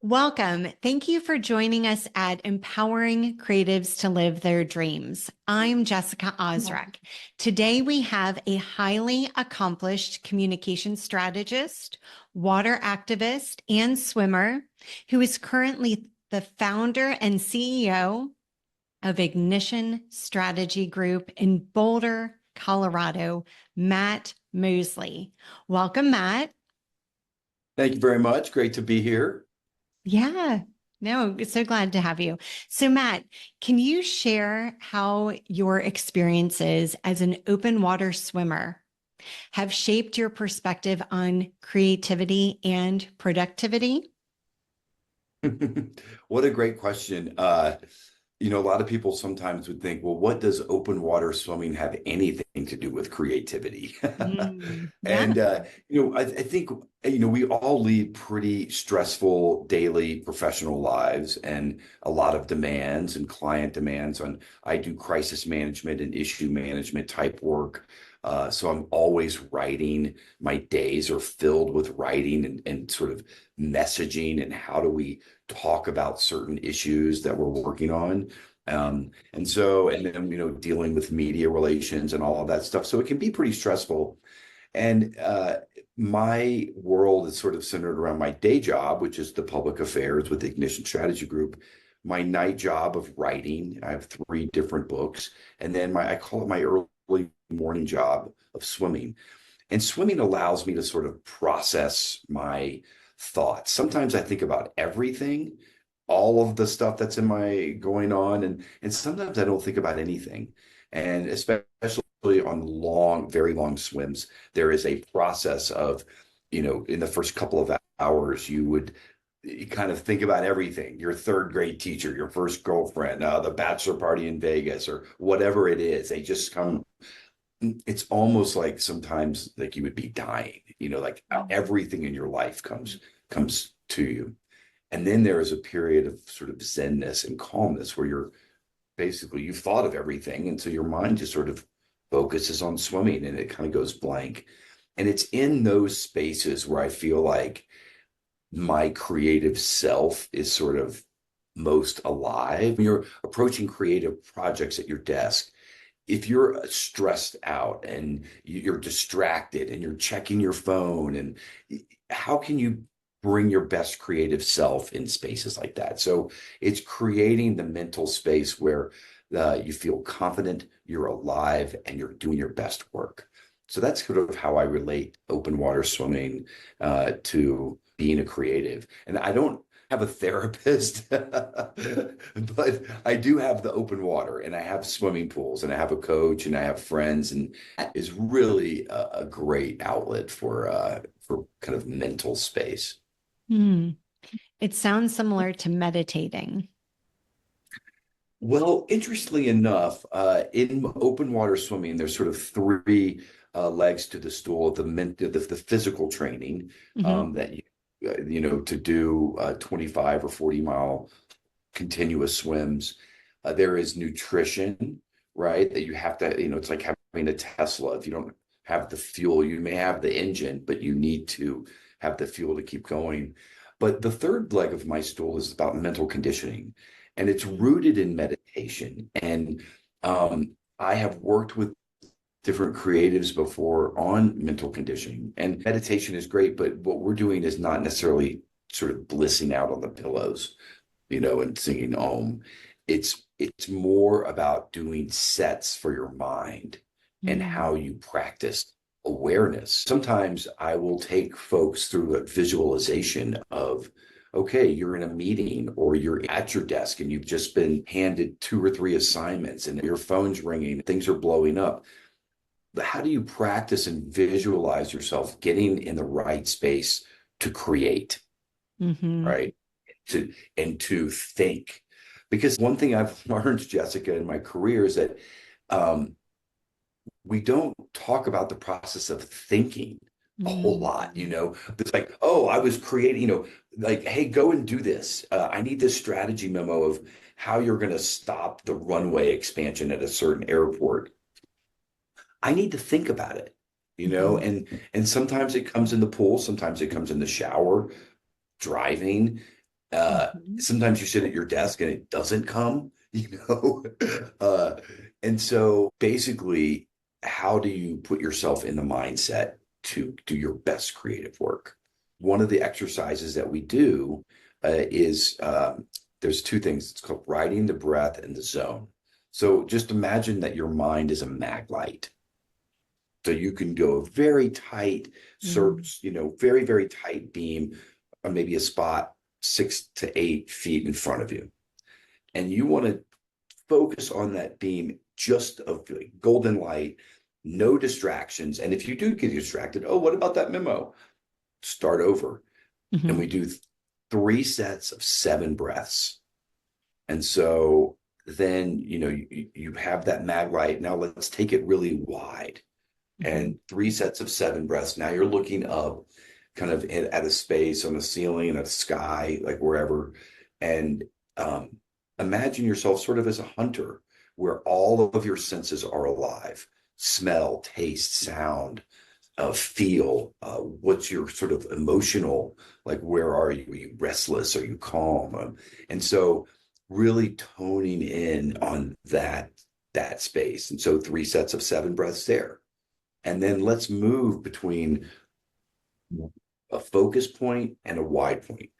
Welcome. Thank you for joining us at Empowering Creatives to Live Their Dreams. I'm Jessica Osrak. Today we have a highly accomplished communication strategist, water activist, and swimmer who is currently the founder and CEO of Ignition Strategy Group in Boulder, Colorado, Matt Moseley. Welcome, Matt. Thank you very much. Great to be here. Yeah, no, so glad to have you. So, Matt, can you share how your experiences as an open water swimmer have shaped your perspective on creativity and productivity? What a great question. A lot of people sometimes would think, well, what does open water swimming have anything to do with creativity? Yeah. And, I think, we all lead pretty stressful daily professional lives and a lot of demands and client demands I do crisis management and issue management type work. So I'm always writing. My days are filled with writing and sort of messaging and how do we talk about certain issues that we're working on. And then, dealing with media relations and all of that stuff. So it can be pretty stressful. And my world is sort of centered around my day job, which is the public affairs with the Ignition Strategy Group, my night job of writing. I have three different books. And then I call it my early morning job of swimming. And swimming allows me to sort of process my thoughts. Sometimes I think about everything, all of the stuff that's in my going on, and sometimes I don't think about anything. And especially on very long swims, there is a process of, in the first couple of hours, you kind of think about everything, your third grade teacher, your first girlfriend, the bachelor party in Vegas, or whatever it is. They just come. It's almost like sometimes like you would be dying, like everything in your life comes to you. And then there is a period of sort of zenness and calmness where you've thought of everything. And so your mind just sort of focuses on swimming and it kind of goes blank. And it's in those spaces where I feel like my creative self is sort of most alive. When you're approaching creative projects at your desk, if you're stressed out and you're distracted and you're checking your phone, and how can you bring your best creative self in spaces like that? So it's creating the mental space where you feel confident, you're alive, and you're doing your best work. So that's sort of how I relate open water swimming to being a creative. And I don't have a therapist, but I do have the open water and I have swimming pools and I have a coach and I have friends, and that is really a great outlet for kind of mental space. Hmm. It sounds similar to meditating. Well, interestingly enough, in open water swimming, there's sort of three legs to the stool: the physical training Hmm. that to do 25 or 40-mile continuous swims. There is nutrition, right? That you have to, it's like having a Tesla. If you don't have the fuel, you may have the engine, but you need to have the fuel to keep going. But the third leg of my stool is about mental conditioning, and it's rooted in meditation. And I have worked with different creatives before on mental conditioning, and meditation is great, but what we're doing is not necessarily sort of blissing out on the pillows, and singing Om. It's more about doing sets for your mind and Mm. how you practice awareness. Sometimes I will take folks through a visualization of, okay, you're in a meeting or you're at your desk and you've just been handed two or three assignments and your phone's ringing, things are blowing up. But how do you practice and visualize yourself getting in the right space to create, Hmm. right? To think. Because one thing I've learned, Jessica, in my career is that um, we don't talk about the process of thinking a whole lot. Mm. It's like, oh, I was creating, like, hey, go and do this. I need this strategy memo of how you're going to stop the runway expansion at a certain airport. I need to think about it, Mhm. and sometimes it comes in the pool, sometimes it comes in the shower, driving. Mhm. Sometimes you sit at your desk and it doesn't come, uh, and so basically, how do you put yourself in the mindset to do your best creative work? One of the exercises that we do is there's two things. It's called riding the breath and the zone. So just imagine that your mind is a mag light. So you can go a very tight Mm. search, very, very tight beam, or maybe a spot 6 to 8 feet in front of you. And you want to focus on that beam just of like golden light, no distractions. And if you do get distracted, oh, what about that memo? Start over. And Mhm. we do 3 sets of 7 breaths. And so then, you have that mag light. Now let's take it really wide Mhm. and 3 sets of 7 breaths. Now you're looking up kind of at a space on the ceiling and a sky, like wherever. And um, imagine yourself sort of as a hunter where all of your senses are alive: smell, taste, sound, feel. What's your sort of emotional, like, where are you? Are you restless? Are you calm? And so really toning in on that space. And so 3 sets of 7 breaths there. And then let's move between a focus point and a wide point.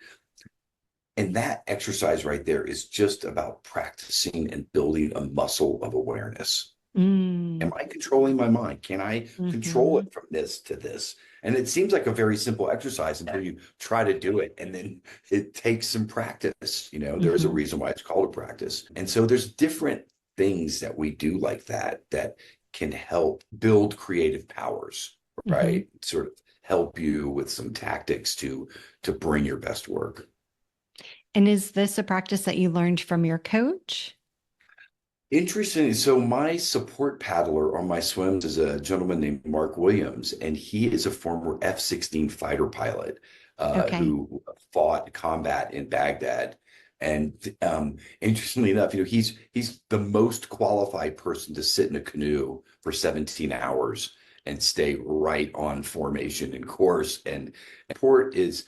And that exercise right there is just about practicing and building a muscle of awareness. Am Mm. I controlling my mind? Can I control Mhm. it from this to this? And it seems like a very simple exercise until you try to do it. And then it takes some practice. There is a Mhm. reason why it's called a practice. And so there's different things that we do like that can help build creative powers, Mhm. right? Sort of help you with some tactics to bring your best work. And is this a practice that you learned from your coach? Interesting. So my support paddler on my swims is a gentleman named Mark Williams, and he is a former F-16 fighter pilot Okay. who fought combat in Baghdad. And interestingly enough, he's the most qualified person to sit in a canoe for 17 hours and stay right on formation and course. And support is,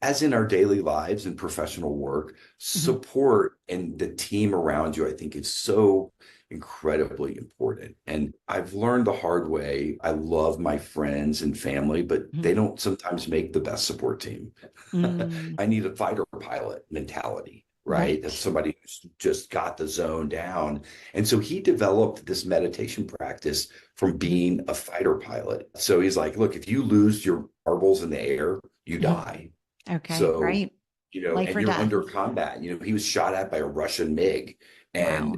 as in our daily lives and professional work, Mhm. support and the team around you, I think, is so incredibly important. And I've learned the hard way. I love my friends and family, but they Mhm. don't sometimes make the best support team. Mm. I need a fighter pilot mentality, right? Of Right. somebody who's just got the zone down. And so he developed this meditation practice from Mhm. being a fighter pilot. So he's like, look, if you lose your marbles in the air, you Mhm. die. Okay. So, Right. Life and or you're death. under combat. He was shot at by a Russian MiG Wow.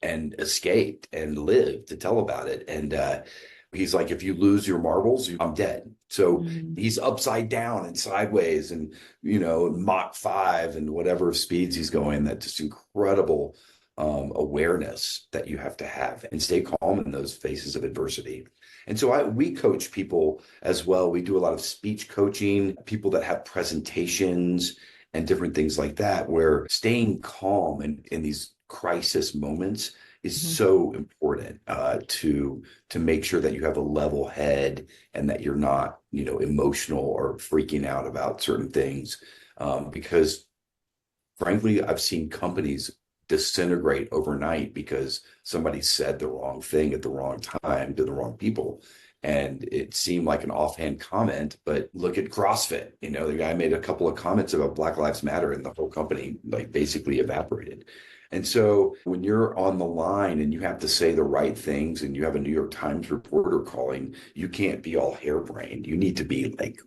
and escaped and lived to tell about it. And he's like, if you lose your marbles, I'm dead. So Mm. he's upside down and sideways and Mach 5 and whatever speeds he's going. That just incredible awareness that you have to have and stay calm in those faces of adversity. And so we coach people as well. We do a lot of speech coaching, people that have presentations and different things like that, where staying calm in these crisis moments is Mhm. so important to make sure that you have a level head and that you're not, emotional or freaking out about certain things. Because frankly, I've seen companies disintegrate overnight because somebody said the wrong thing at the wrong time to the wrong people. And it seemed like an offhand comment, but look at CrossFit. The guy made a couple of comments about Black Lives Matter and the whole company like basically evaporated. And so when you're on the line and you have to say the right things and you have a New York Times reporter calling, you can't be all harebrained. You need to be like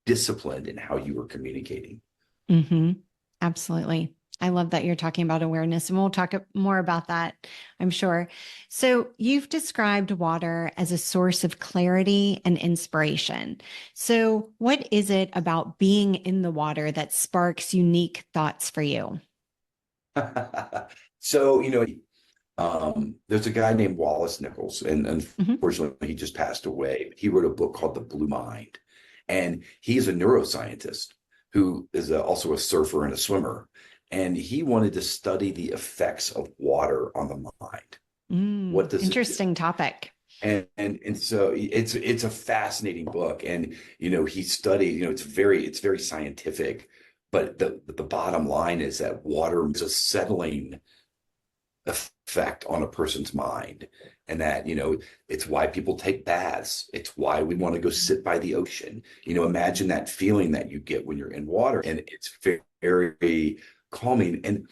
disciplined in how you are communicating. Hmm. Absolutely. I love that you're talking about awareness, and we'll talk more about that, I'm sure. So, you've described water as a source of clarity and inspiration. So, what is it about being in the water that sparks unique thoughts for you? So, there's a guy named Wallace Nichols, and Hmm. unfortunately, he just passed away. He wrote a book called The Blue Mind, and he's a neuroscientist who is also a surfer and a swimmer. And he wanted to study the effects of water on the mind. What Mm, does it do? interesting topic. And so it's a fascinating book, and he studied. It's very scientific. But the bottom line is that water is a settling effect on a person's mind. And that, it's why people take baths. It's why we want to go sit by the ocean. Imagine that feeling that you get when you're in water, and it's very, very calming. And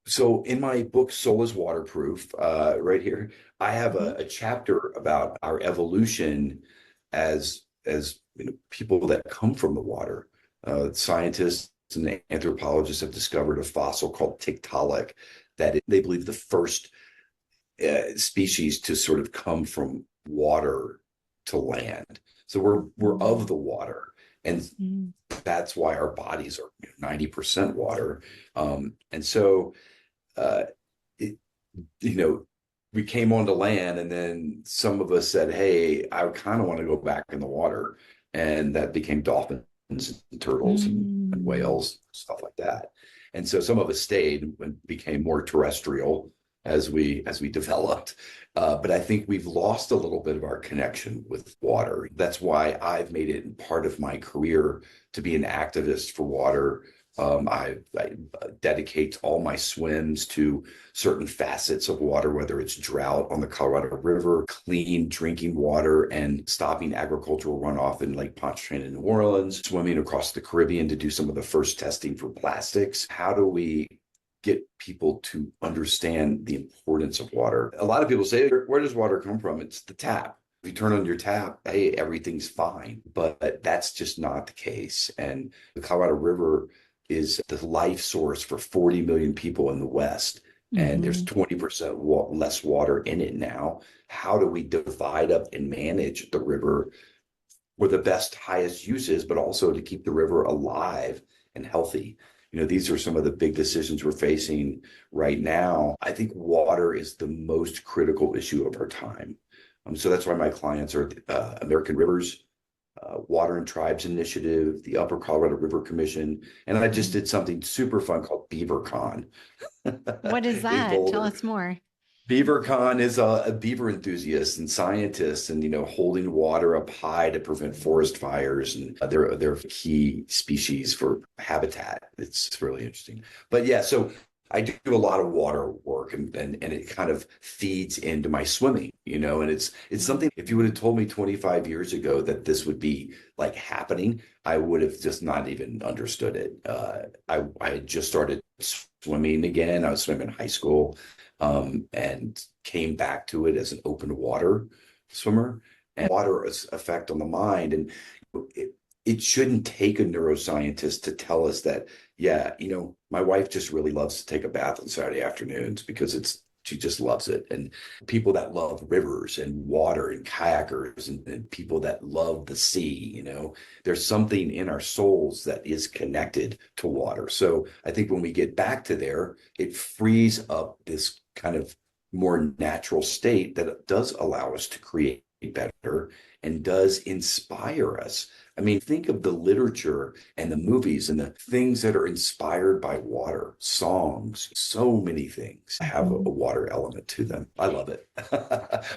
so in my book, Soul is Waterproof, right here, I have Mhm. a chapter about our evolution as people that come from the water. Scientists and anthropologists have discovered a fossil called Tiktaalik they believe the first species to sort of come from water to land. So we're of the water, and Mhm. that's why our bodies are 90% water. And so uh, it, you know, we came onto land, and then some of us said, "Hey, I kind of want to go back in the water," and that became dolphins and turtles and Mm. whales, stuff like that. And so some of us stayed and became more terrestrial as we developed. But I think we've lost a little bit of our connection with water. That's why I've made it part of my career to be an activist for water. I dedicate all my swims to certain facets of water, whether it's drought on the Colorado River, clean drinking water, and stopping agricultural runoff in Lake Pontchartrain in New Orleans, swimming across the Caribbean to do some of the first testing for plastics. How do we get people to understand the importance of water? A lot of people say, where does water come from? It's the tap. If you turn on your tap, hey, everything's fine. But that's just not the case. And the Colorado River is the life source for 40 million people in the West. And there's Mhm. 20% less water in it now. How do we divide up and manage the river where the best, highest use is, but also to keep the river alive and healthy? These are some of the big decisions we're facing right now. I think water is the most critical issue of our time. So that's why my clients are American Rivers, Water and Tribes Initiative, the Upper Colorado River Commission, and I just Mhm. did something super fun called BeaverCon What is in that? Tell Boulder. us more. BeaverCon is a beaver enthusiast and scientists, and holding water up high to prevent forest fires, and they're a key species for habitat. It's really interesting. But yeah, so I do a lot of water work, and it kind of feeds into my swimming, and it's Mhm. something. If you would have told me 25 years ago that this would be like happening, I would have just not even understood it. I had just started swimming again. I was swimming in high school, and came back to it as an open water swimmer. And water's effect on the mind, and it, it shouldn't take a neuroscientist to tell us that, yeah, my wife just really loves to take a bath on Saturday afternoons because she just loves it. And people that love rivers and water and kayakers, and people that love the sea, there's something in our souls that is connected to water. So I think when we get back to there, it frees up this kind of more natural state that does allow us to create better and does inspire us. I mean, think of the literature and the movies and the things that are inspired by water, songs, so many things have a Mhm. water element to them. I love it.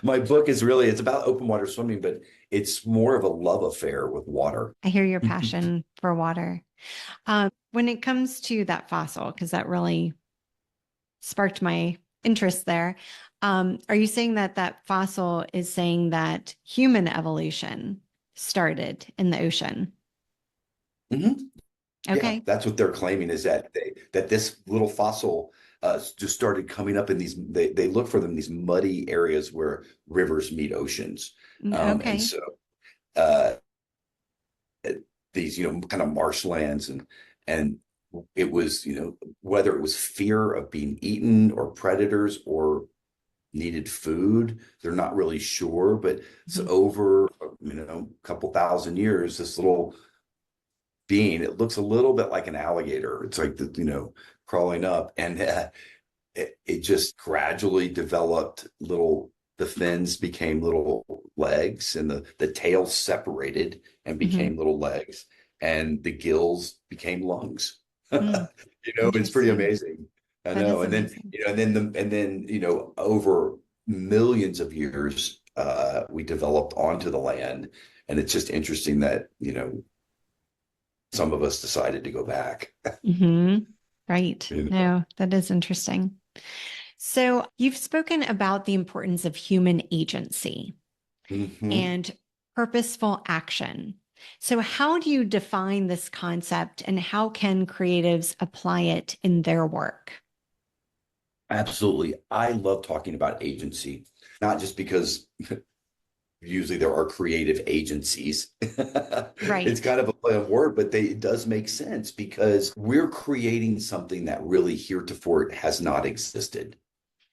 My book is really, it's about open water swimming, but it's more of a love affair with water. I hear your passion for water. When it comes to that fossil, because that really sparked my interest there. Are you saying that that fossil is saying that human evolution started in the ocean? Mhm. Yeah, Okay. that's what they're claiming, is that this little fossil just started coming up in these. They look for them in these muddy areas where rivers meet oceans, and Okay. so uh, these kind of marshlands, and it was whether it was fear of being eaten or predators or needed food, they're not really sure, but it's Mhm. over a couple thousand years, this little being, it looks a little bit like an alligator. It's like crawling up, and it just gradually developed the fins became little legs, and the tail separated and Mhm. became little legs, and the gills became lungs. Mm. It's pretty Interesting. amazing. I That know. is And then, amazing. over millions of years, we developed onto the land. And it's just interesting that, some of us decided to go back. Hmm. Right. You know? No, that is interesting. So you've spoken about the importance of human agency Mhm. and purposeful action. So, how do you define this concept and how can creatives apply it in their work? Absolutely. I love talking about agency, not just because usually there are creative agencies. It's Right. kind of a play of word, but it does make sense because we're creating something that really heretofore has not existed.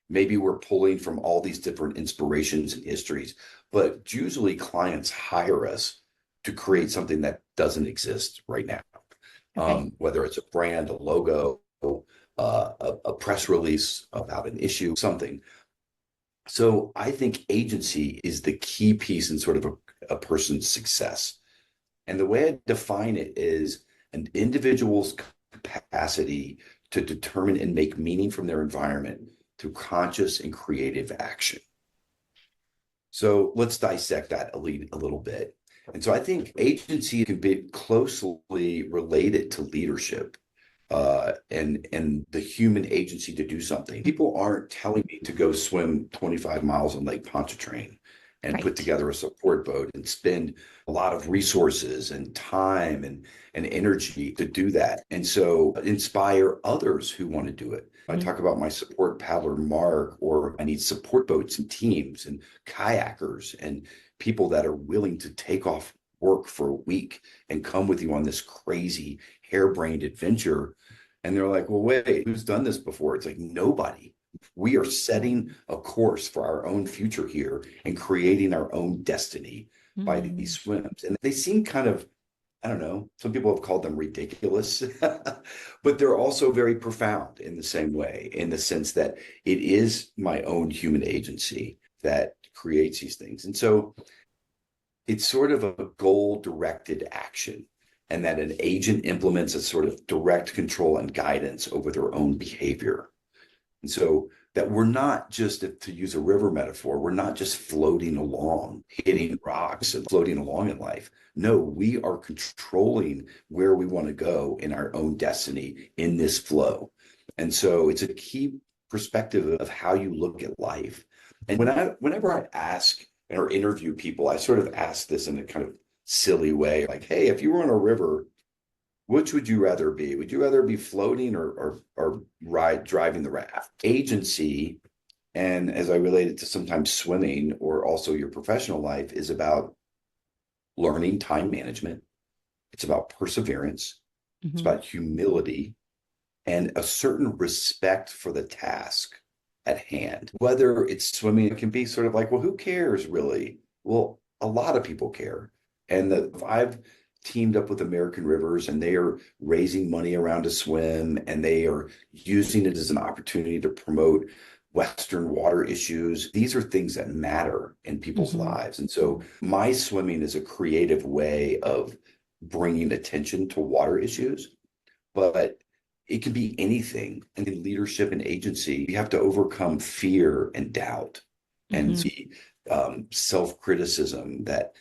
Maybe we're pulling from all these different inspirations and histories, but usually clients hire us to create something that doesn't exist right now. Okay. Whether it's a brand, a logo, a press release about an issue, something. So I think agency is the key piece in sort of a person's success. And the way I define it is an individual's capacity to determine and make meaning from their environment through conscious and creative action. So let's dissect that a little bit. And so I think agency can be closely related to leadership and the human agency to do something. People aren't telling me to go swim 25 miles on Lake Pontchartrain and put Right. together a support boat and spend a lot of resources and time and energy to do that. And so inspire others who want to do it. I Mhm. talk about my support paddler, Mark, or I need support boats and teams and kayakers and people that are willing to take off work for a week and come with you on this crazy harebrained adventure. And they're like, well, wait, who's done this before? It's like nobody. We are setting a course for our own future here and creating our own destiny by these Mm. swims. And they seem kind of, I don't know, some people have called them ridiculous, but they're also very profound in the same way, in the sense that it is my own human agency that creates these things. And so it's sort of a goal directed action, and that an agent implements a sort of direct control and guidance over their own behavior. And so that we're not just, to use a river metaphor, we're not just floating along, hitting rocks and floating along in life. No, we are controlling where we want to go in our own destiny in this flow. And so it's a key perspective of how you look at life. And whenever I ask or interview people, I sort of ask this in a kind of silly way, like, hey, if you were on a river, which would you rather be? Would you rather be floating or ride driving the raft? Agency, and as I relate it to sometimes swimming or also your professional life, is about learning time management. It's about perseverance. It's Mhm. about humility and a certain respect for the task at hand. Whether it's swimming, it can be sort of like, well, who cares really? Well, a lot of people care. And I've teamed up with American Rivers and they are raising money around to swim and they are using it as an opportunity to promote Western water issues. These are things that matter in people's Mhm. lives. And so my swimming is a creative way of bringing attention to water issues, but it can be anything. And in leadership and agency, you have to overcome fear and doubt and Mhm. see self-criticism that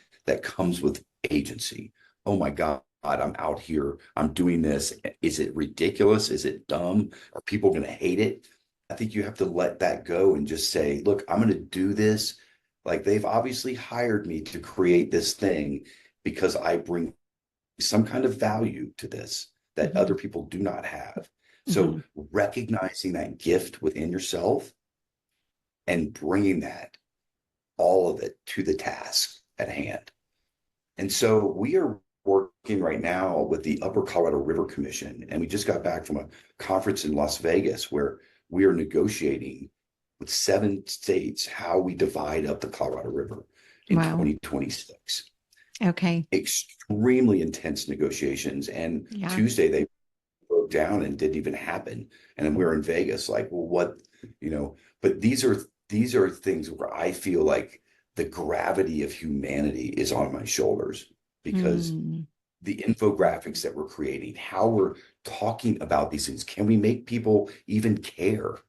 comes with agency. Oh my God, I'm out here. I'm doing this. Is it ridiculous? Is it dumb? Are people going to hate it? I think you have to let that go and just say, look, I'm going to do this. Like they've obviously hired me to create this thing because I bring some kind of value to this that other Mhm. people do not have. So Mhm. recognizing that gift within yourself and bringing that, all of it to the task at hand. And so we are working right now with the Upper Colorado River Commission, and we just got back from a conference in Las Vegas where we are negotiating with 7 states how we divide up the Colorado River in Wow. 2026. Okay. Extremely intense negotiations. And Yeah. Tuesday they broke down and didn't even happen. And then we're in Vegas, like, well, what, but these are things where I feel like the gravity of humanity is on my shoulders because Mm. the infographics that we're creating, how we're talking about these things, can we make people even care?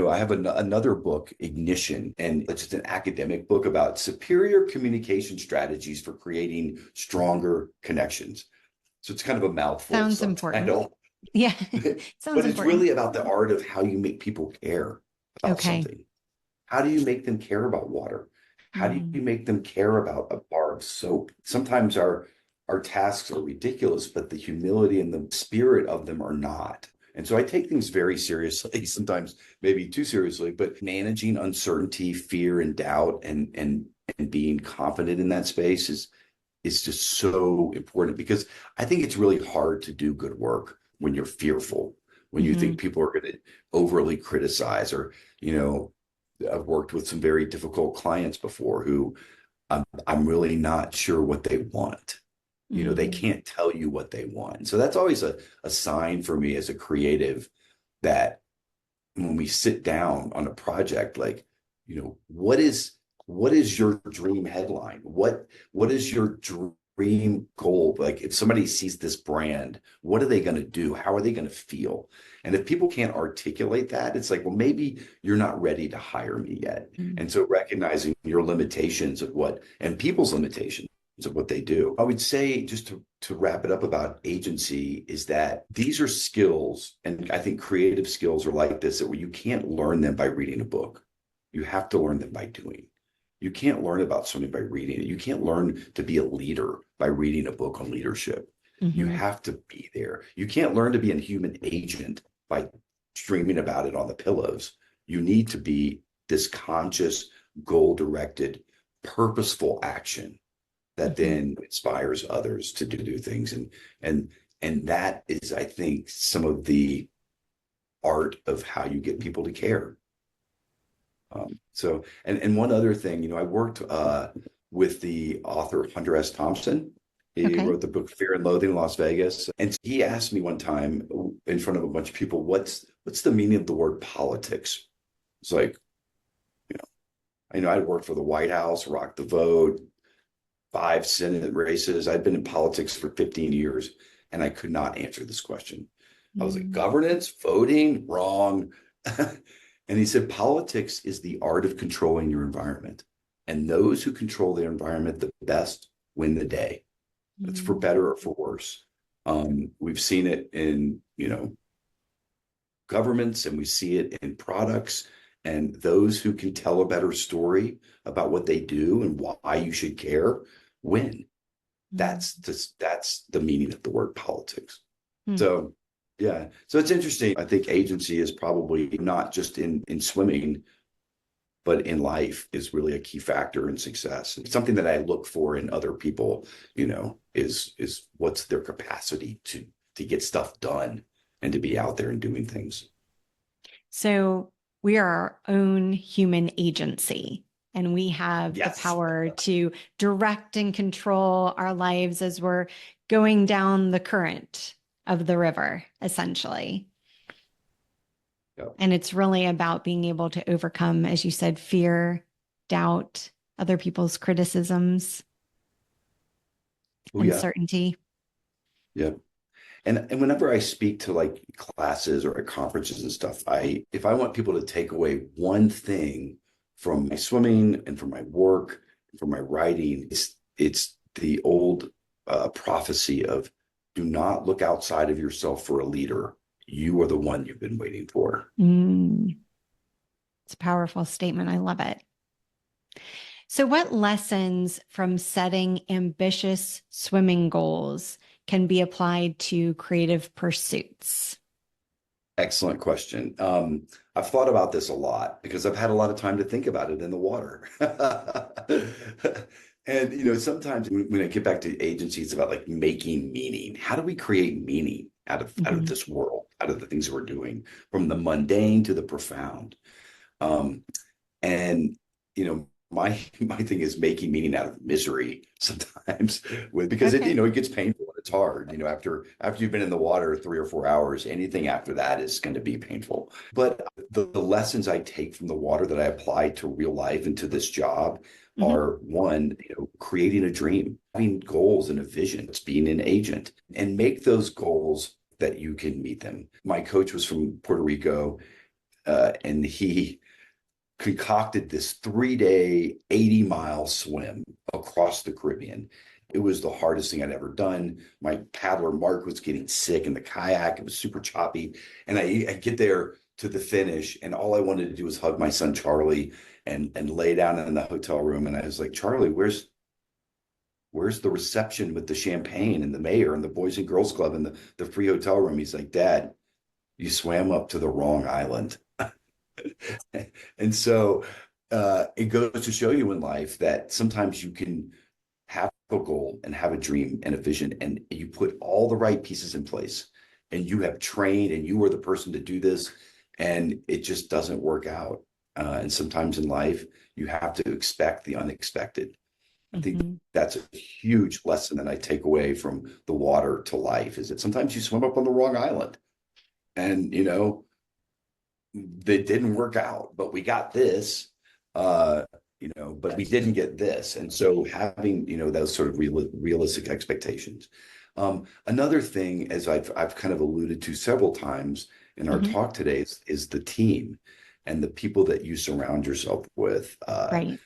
I have another book, Ignition, and it's just an academic book about superior communication strategies for creating stronger connections. So it's kind of a mouthful Sounds important. subtitle, Yeah, but sounds it's important. really about the art of how you make people care about Okay. something. How do you make them care about water? How do Mm, you make them care about a bar of soap? Sometimes our tasks are ridiculous, but the humility and the spirit of them are not. And so I take things very seriously, sometimes maybe too seriously, but managing uncertainty, fear, and doubt and being confident in that space is just so important because I think it's really hard to do good work when you're fearful, when you hmm think people are going to overly criticize or, you know, I've worked with some very difficult clients before who I'm really not sure what they want. You know, they mm, can't tell you what they want. So that's always a sign for me as a creative that when we sit down on a project, like, you know, what is your dream headline? What is your dream goal? Like if somebody sees this brand, what are they going to do? How are they going to feel? And if people can't articulate that, it's like, well, maybe you're not ready to hire me yet. mm. And so recognizing your limitations of what and people's limitations of what they do. I would say just to wrap it up about agency is that these are skills, and I think creative skills are like this, that where you can't learn them by reading a book. You have to learn them by doing. You can't learn about something by reading it. You can't learn to be a leader by reading a book on leadership. You Hmm. have to be there. You can't learn to be a human agent by dreaming about it on the pillows. You need to be this conscious, goal directed, purposeful action that Hmm. then inspires others to do things and and that is I think some of the art of how you get people to care. So and one other thing, you know, I worked with the author Hunter S. Thompson. He Okay. wrote the book Fear and Loathing in Las Vegas, and he asked me one time in front of a bunch of people, what's the meaning of the word politics? It's like, you I'd worked for the White House, rocked the vote, 5 Senate races. I'd been in politics for 15 years and I could not answer this question. I was like, Mm, governance, voting, wrong. And he said, politics is the art of controlling your environment. And those who control their environment the best win the day. It's for mm, better or for worse. We've seen it in, governments and we see it in products. And those who can tell a better story about what they do and why you should care win. mm, That's the meaning of the word politics. mm. So yeah, so it's interesting. I think agency is probably not just in swimming, but in life is really a key factor in success. It's something that I look for in other people. Is what's their capacity to get stuff done and to be out there and doing things. So we are our own human agency, and we have the Yes. power to direct and control our lives as we're going down the current of the river, essentially. Yep. And it's really about being able to overcome, as you said, fear, doubt, other people's criticisms, Oh yeah. uncertainty. Yeah. And whenever I speak to like classes or at conferences and stuff, if I want people to take away one thing from my swimming and from my work, from my writing, it's the old prophecy of do not look outside of yourself for a leader. You are the one you've been waiting for. Mm, it's a powerful statement. I love it. So, what lessons from setting ambitious swimming goals can be applied to creative pursuits? Excellent question. I've thought about this a lot because I've had a lot of time to think about it in the water. And sometimes when I get back to agency, it's about like making meaning. How do we create meaning out of Mhm. this world, out of the things that we're doing, from the mundane to the profound? Um, and my thing is making meaning out of misery sometimes with because it Okay. it gets painful and it's hard. After you've been in the water 3 or 4 hours, anything after that is going to be painful. But the lessons I take from the water that I apply to real life and to this job Mhm. are one, creating a dream, having goals and a vision. It's being an agent and make those goals that you can meet them. My coach was from Puerto Rico, and he concocted this 3-day, 80-mile swim across the Caribbean. It was the hardest thing I'd ever done. My paddler Mark was getting sick in the kayak. It was super choppy. And I get there to the finish, and all I wanted to do was hug my son Charlie and lay down in the hotel room. And I was like, Charlie, where's the reception with the champagne and the mayor and the Boys and Girls Club and the free hotel room? He's like, Dad, you swam up to the wrong island. And so it goes to show you in life that sometimes you can have a goal and have a dream and a vision, and you put all the right pieces in place, and you have trained and you are the person to do this, and it just doesn't work out. And sometimes in life, you have to expect the unexpected. I think Mhm. that's a huge lesson that I take away from the water to life, is that sometimes you swim up on the wrong island, and that didn't work out, but we got this, uh, but we didn't get this. And so having, those sort of realistic expectations. Another thing, as I've kind of alluded to several times in our Mhm. talk today, is the team and the people that you surround yourself with. Right.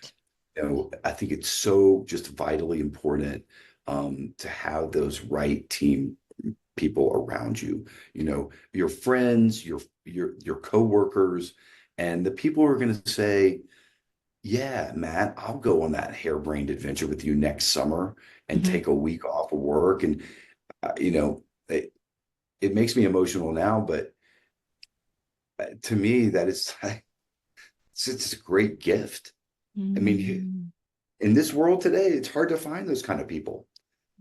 I think it's so just vitally important to have those right team people around you, your friends, your coworkers, and the people who are going to say, yeah, Matt, I'll go on that harebrained adventure with you next summer and Mhm. take a week off of work. And it makes me emotional now, but to me, that is it's a great gift. I mean, Mhm. in this world today, it's hard to find those kind of people.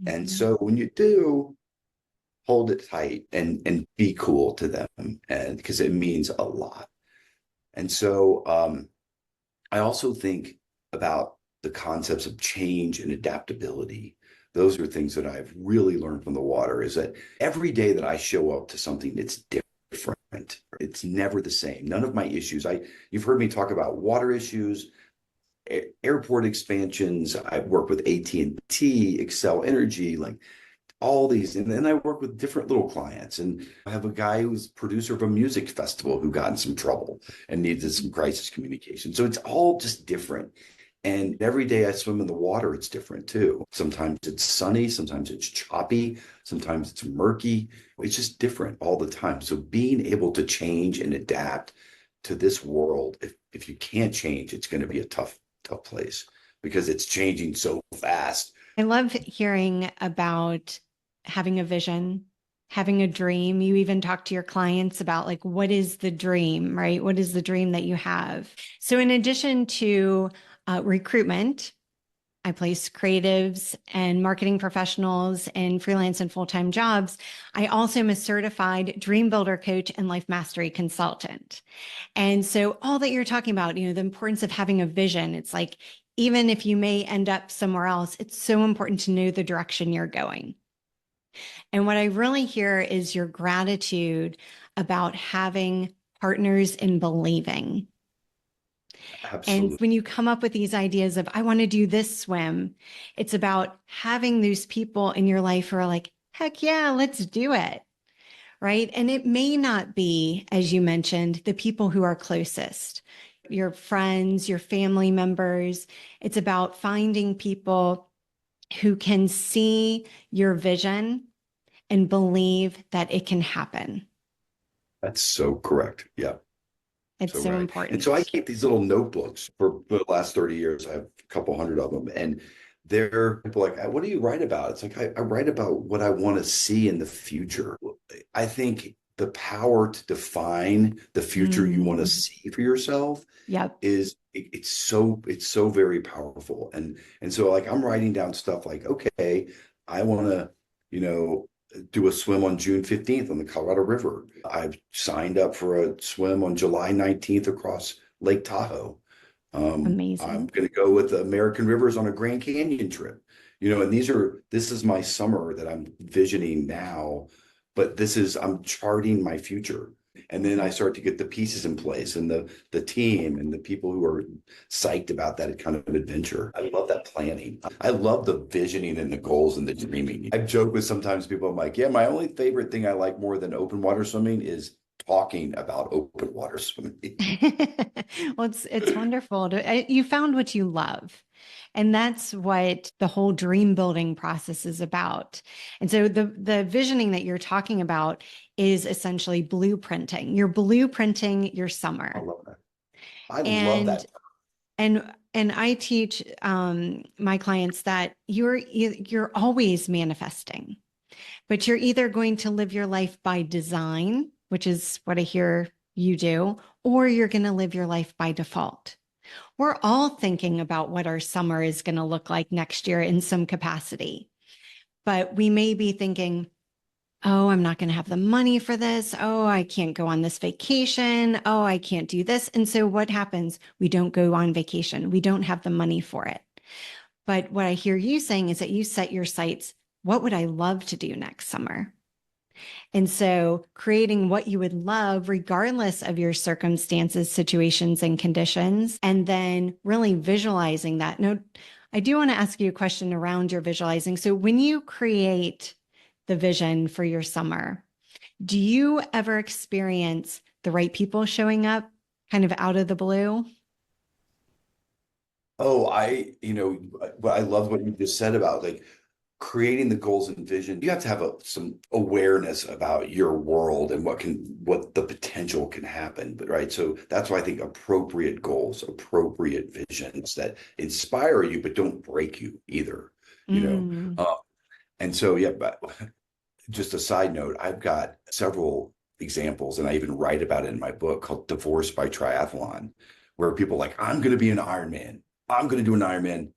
And Mhm. so when you do, hold it tight and be cool to them, and because it means a lot. And so I also think about the concepts of change and adaptability. Those are things that I've really learned from the water, is that every day that I show up to something that's different, it's never the same. None of my issues, you've heard me talk about water issues, airport expansions. I've worked with AT&T, Excel Energy, like all these. And then I work with different little clients. And I have a guy who's producer of a music festival who got in some trouble and needed some crisis communication. So it's all just different. And every day I swim in the water, it's different too. Sometimes it's sunny, sometimes it's choppy, sometimes it's murky. It's just different all the time. So being able to change and adapt to this world, if you can't change, it's going to be a tough place because it's changing so fast. I love hearing about having a vision, having a dream. You even talk to your clients about like, what is the dream, right? What is the dream that you have? So, in addition to recruitment, I place creatives and marketing professionals in freelance and full-time jobs. I also am a certified dream builder coach and life mastery consultant. And so all that you're talking about, the importance of having a vision, it's like, even if you may end up somewhere else, it's so important to know the direction you're going. And what I really hear is your gratitude about having partners in believing. And Absolutely. when you come up with these ideas of, I want to do this swim, it's about having those people in your life who are like, heck yeah, let's do it. Right. And it may not be, as you mentioned, the people who are closest, your friends, your family members. It's about finding people who can see your vision and believe that it can happen. That's so correct. Yeah. It's So so right. And so I important. keep these little notebooks for the last 30 years. I have a couple hundred of them. And they're people like, what do you write about? It's like, I write about what I want to see in the future. I think the power to define the future you want to Mm, see for yourself yep. it's so very powerful. And so like I'm writing down stuff like, okay, I want to, you know, do a swim on June 15th on the Colorado River. I've signed up for a swim on July 19th across Lake Tahoe. I'm Amazing. going to go with the American Rivers on a Grand Canyon trip. And this is my summer that I'm visioning now, but I'm charting my future. And then I Mhm. start to get the pieces in place and the team and the people who are psyched about that kind of adventure. I love that planning. I love the visioning and the goals and the dreaming. I've joked with sometimes people, I'm like, yeah, my only favorite thing I like more than open water swimming is talking about open water swimming. Well, it's wonderful you found what you love. And that's what the whole dream building process is about. And so the visioning that you're talking about is essentially blueprinting. You're blueprinting your I summer. love that. I love And that. and I teach my clients that you're always manifesting, but you're either going to live your life by design, which is what I hear you do, or you're going to live your life by default. We're all thinking about what our summer is going to look like next year in some capacity, but we may be thinking, oh, I'm not going to have the money for this. Oh, I can't go on this vacation. Oh, I can't do this. And so what happens? We don't go on vacation. We don't have the money for it. But what I hear you saying is that you set your sights. What would I love to do next summer? And so creating what you would love, regardless of your circumstances, situations, and conditions, and then really visualizing that. Now, I do want to ask you a question around your visualizing. So when you create the vision for your summer, do you ever experience the right people showing up kind of out of the blue? Oh, but I love what you just said about like creating the goals and vision. You have to have some awareness about your world and what the potential can happen. But right, so that's why I think appropriate goals, appropriate visions that inspire you but don't break you either. You know, Mm, uh, and so yeah. But just a side note, I've got several examples, and I even write about it in my book called "Divorced by Triathlon," where people are like, I'm going to be an Ironman. I'm going to do an Ironman.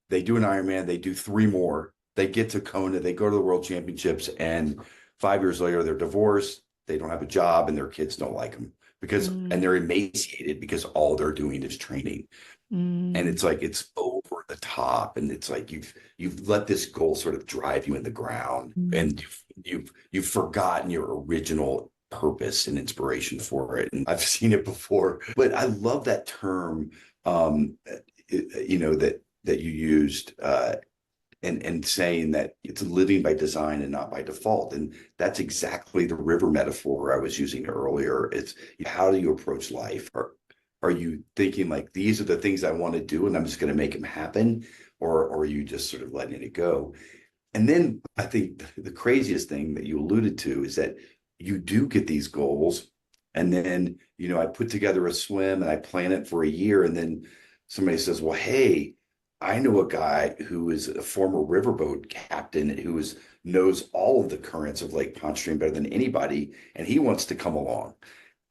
They do an Ironman. They do three more. They get to Kona. They go to the World Championships, and 5 years later, they're divorced. They don't have a job, and their kids don't like them and mm, they're emaciated because all they're doing is training. And mm, it's like it's over the top, and it's like you've let this goal sort of drive you in the ground, mm. and you've forgotten your original purpose and inspiration for it. And I've seen it before, but I love that term, that you used, and saying that it's living by design and not by default. And that's exactly the river metaphor I was using earlier. It's how do you approach life? Are you thinking like these are the things I want to do and I'm just going to make them happen? Or are you just sort of letting it go? And then I think the craziest thing that you alluded to is that you do get these goals. And then, I put together a swim and I plan it for a year. And then somebody says, well, hey, I know a guy who is a former riverboat captain knows all of the currents of Lake Pontchartrain better than anybody, and he wants to come along.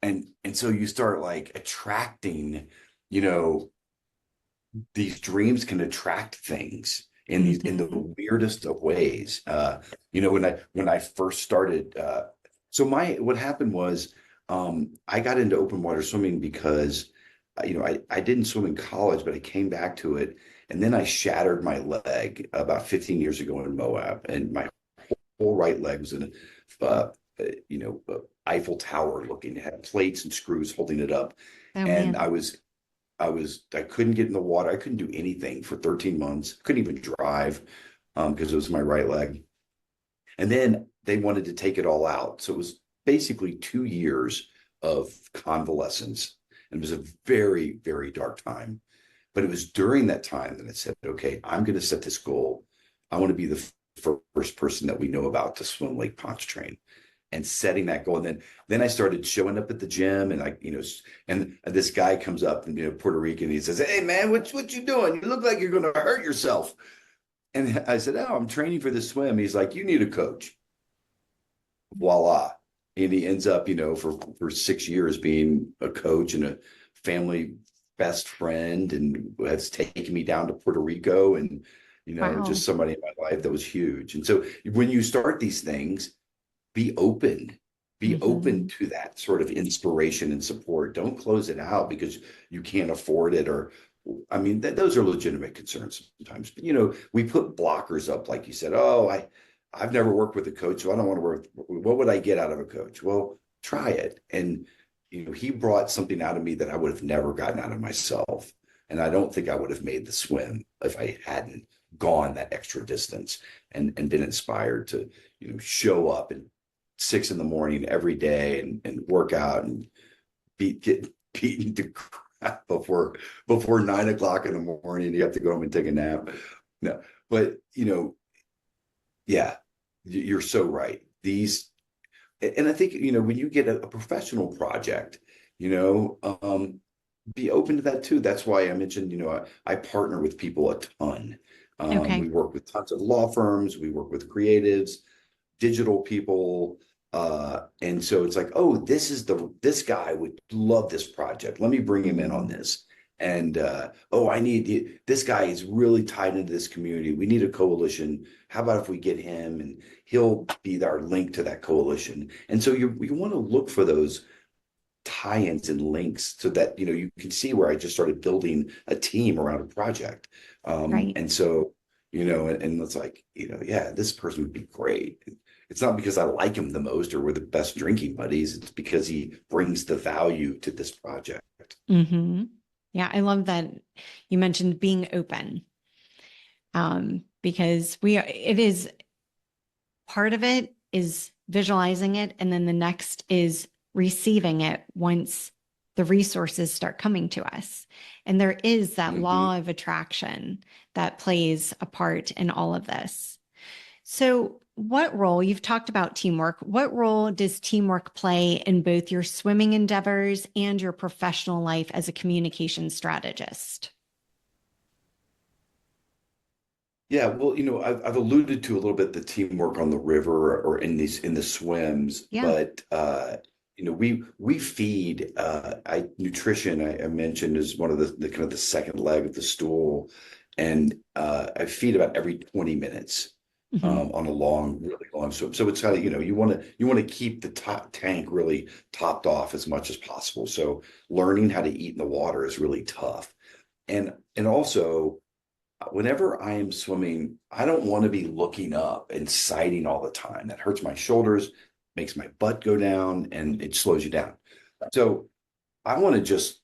And so you start like attracting, you know, these dreams can attract things in the Mhm. weirdest of ways. When I first started, so my what happened was, I got into open water swimming because I didn't swim in college, but I came back to it, and then I shattered my leg about 15 years ago in Moab, and my whole right leg was in a Eiffel Tower looking, it had plates and screws holding it up, Oh and man. I couldn't get in the water. I couldn't do anything for 13 months. Couldn't even drive, because it was my right leg. And then they wanted to take it all out. So it was basically 2 years of convalescence. And it was a very, very dark time. But it was during that time that I said, okay, I'm going to set this goal. I want to be the first person that we know about to swim Lake Pontchartrain, and setting that goal. And then I started showing up at the gym, and and this guy comes up, and Puerto Rican, he says, hey man, what you doing? You look like you're going to hurt yourself. And I said, oh, I'm training for the swim. He's like, you need a coach. Voila. And he ends up, for 6 years being a coach and a family best friend, and has taken me down to Puerto Rico, and Wow. just somebody in my life that was huge. And so when you start these things, be open be open Hmm. to that sort of inspiration and support. Don't close it out because you can't afford it, or I mean, those are legitimate concerns sometimes, but we put blockers up, like you said. Oh, I've never worked with a coach, so I don't want to work. What would I get out of a coach? Well, try it. And he brought something out of me that I would have never gotten out of myself, and I don't think I would have made the swim if I hadn't gone that extra distance and been inspired to show up and 6 in the morning every day, and work out and get beaten to before 9 o'clock in the morning. You have to go home and take a nap. No, but yeah, you're so right. And I think, when you get a professional project, you know, um, be open to that too. That's why I mentioned, I partner with people a ton. We Okay. work with tons of law firms, we work with creatives, digital people. And so it's like, oh, this guy would love this project. Let me bring him in on Mhm. this. And oh, this guy is really tied into this community. We need a coalition. How about if we get him and he'll be our link to that coalition? And so you want to look for those tie-ins and links so that you can see where I just started building a team around a project. Right. And so and it's like, yeah, this person would be great. It's not because I like him the most or we're the best drinking buddies. It's because he brings the value to this project. Hmm. Yeah, I love that you mentioned being open, because it is part of it is visualizing it, and then the next is receiving it once the resources start coming to us. And there is that Mhm. law of attraction that plays a part in all of this. So, what role, you've talked about teamwork, what role does teamwork play in both your swimming endeavors and your professional life as a communication strategist? Yeah, well, I've alluded to a little bit the teamwork on the river or in the swims, Yeah. but we feed I nutrition I mentioned is one of the kind of the second leg of the stool, and I feed about every 20 minutes Hmm. on a really long swim. So it's kind of you want to keep the top tank really topped off as much as possible. So learning how to eat in the water is really tough, and also whenever I am swimming, I don't want to be looking up and sighting all the time. That hurts my shoulders, makes my butt go down, and it slows you down. So I want to just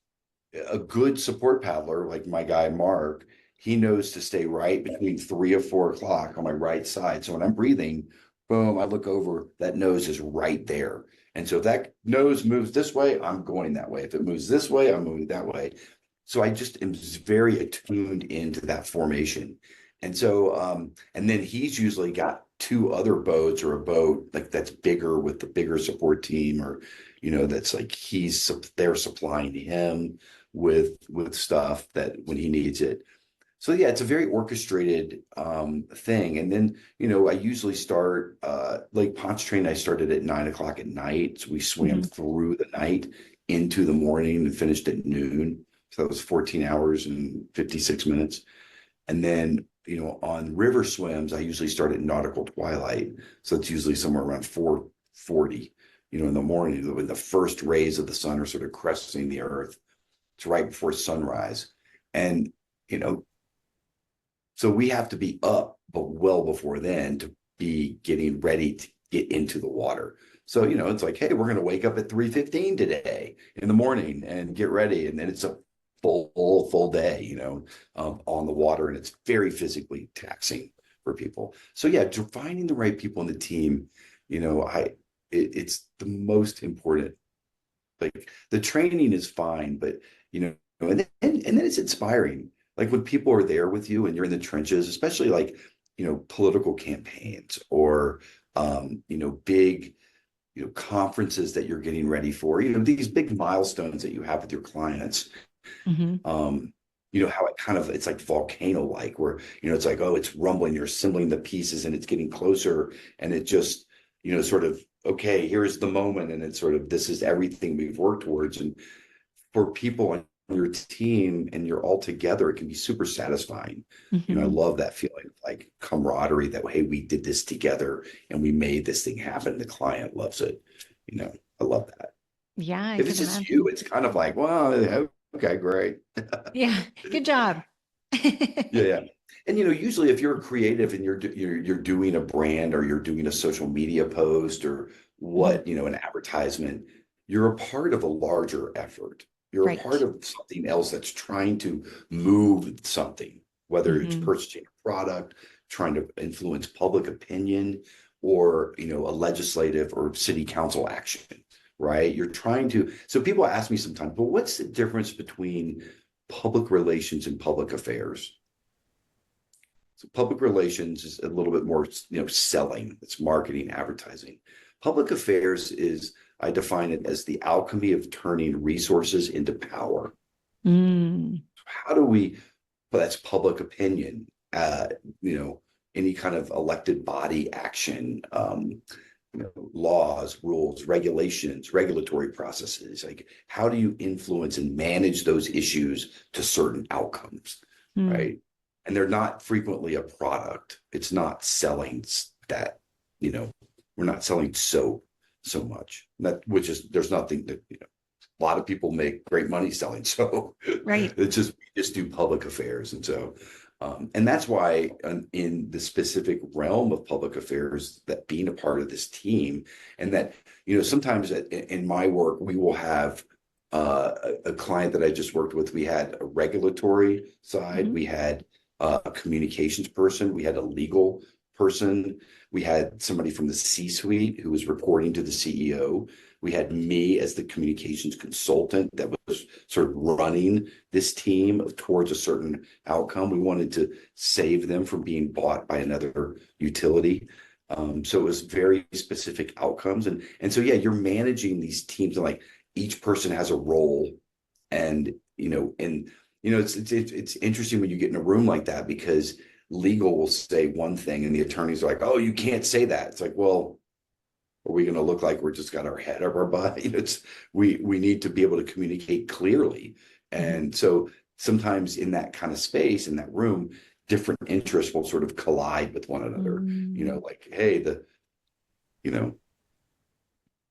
a good support paddler like my guy Mark. He knows to stay right between 3 or 4 o'clock on my right side. So when I'm breathing, boom, I look over, that nose is right there. And so if that nose moves this way, I'm going that way. If it moves this way, I'm moving that way. So I just am very attuned into that formation. And so, and then he's usually got two other boats or a boat like that's bigger with the bigger support team, or, that's like they're supplying him with stuff that when he needs it. So yeah, it's a very orchestrated thing. And then, I usually start Lake Pontchartrain, I started at 9 o'clock at night. So we swam Hmm. through the night into the morning and finished at noon. So that was 14 hours and 56 minutes. And then, on river swims, I usually start at nautical twilight. So it's usually somewhere around 4:40, in the morning when the first rays of the sun are sort of cresting the earth. It's right before sunrise. And, you know, so we have to be up, but well before then to be getting ready to get into the water. So, it's like, hey, we're going to wake up at 3:15 today in the morning and get ready. And then it's a full day, on the water. And it's very physically taxing for people. So yeah, finding the right people in the team, it's the most important. Like the training is fine, but and then it's inspiring. Like when people are there with you and you're in the trenches, especially like, political campaigns or big, conferences that you're getting ready for, these big milestones that you have with your clients. Hmm. How it's like volcano-like where, it's like, oh, it's rumbling, you're assembling the pieces and it's getting closer and it just, sort of, okay, here's the moment. And it's sort of, this is everything we've worked towards. And for people on your team and you're all together, it can be super satisfying. I Hmm. love that feeling of like camaraderie that, hey, we did this together and we made this thing happen. The client loves it. I love that. Yeah, I If can it's just you, imagine. it's kind of like, well, okay, great. Yeah, good job. Yeah, yeah. And usually if you're a creative and you're doing a brand or you're doing a social media post or Mhm. an advertisement, you're a part of a larger effort. You're a part Right. of something else that's trying to move something, whether it's Hmm. purchasing a product, trying to influence public opinion, or a legislative or city council action, right? You're trying to, so people ask me sometimes, but what's the difference between public relations and public affairs? So public relations is a little bit more, selling, it's marketing, advertising. Public affairs is, I define it as the alchemy of turning resources into power. Mm, How do we, but that's public opinion, you know, any kind of elected body action, laws, rules, regulations, regulatory processes. Like, how do you influence and manage those issues to certain outcomes, mm, right? And they're not frequently a product. It's not selling that, we're not selling so much. That which is there's nothing that a lot of people make great money selling. So right. it's just we just do public affairs, and so and that's why in the specific realm of public affairs, that being a part of this team, and that sometimes in my work we will have a client that I just worked with. We had a regulatory side, Mhm. we had a communications person, we had a legal person, we had somebody from the C-suite who was reporting to the CEO. We had me as the communications consultant that was sort of running this team towards a certain outcome. We wanted to save them from being bought by another utility. So it was very specific outcomes. And so, yeah, you're managing these teams, and like each person has a role. And, it's interesting when you get in a room like that, because legal will say one thing and the attorneys are like, oh, you can't say that. It's like, well, are we going to look like we're just got our head up our butt? We need to be able to communicate clearly. Mhm. And so sometimes in that kind of space, in that room, different interests will sort of collide with one another. Mm, Like, hey, you know,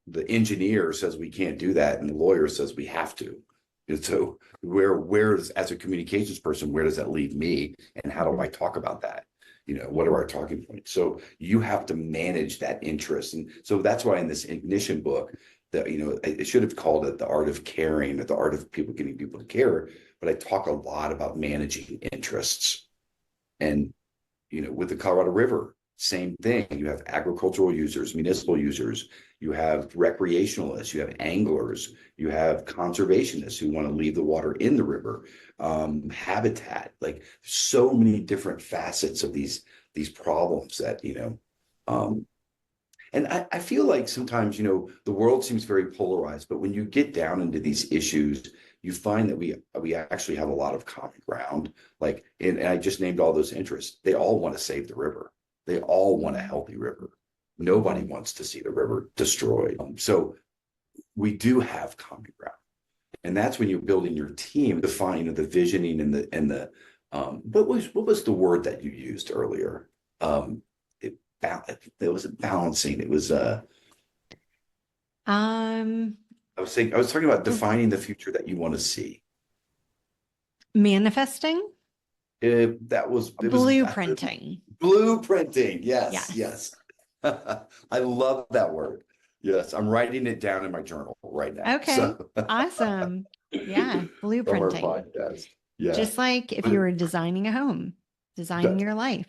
the engineer says we can't do that, and the lawyer says we have to. And so where does, as a communications person, where does that leave me? And how do mhm. I talk about that? What Yeah. are our talking points? So you have to manage that interest. And so that's why in this ignition book, that I should have called it the art of caring, or the art of people getting people to care. But I talk a lot about managing interests. And with the Colorado River, same thing. You have agricultural users, municipal users, you have recreationalists, you have anglers, you have conservationists who want to leave the water in the river, habitat, like so many different facets of these problems that, um, and I feel like sometimes, the world seems very polarized, but when you get down into these issues, you find that we actually have a lot of common ground. Like, and I just named all those interests. They all want to save the river. They all want a Mhm. healthy river. Nobody wants to see the river destroyed. So we do have common ground, and that's when you're building your team, define the visioning and the what was the word that you used earlier? It it wasn't balancing. It was Um, I was talking about the defining the future that you want to see. manifesting, That was it was blueprinting. blueprinting. Yes, Yes. yes. I love that word. Yes, I'm writing it down in my journal right now. Okay. So Awesome. Yeah. from our Blueprinting. podcast. Yeah. Just like if you But were designing a home, designing that, your life.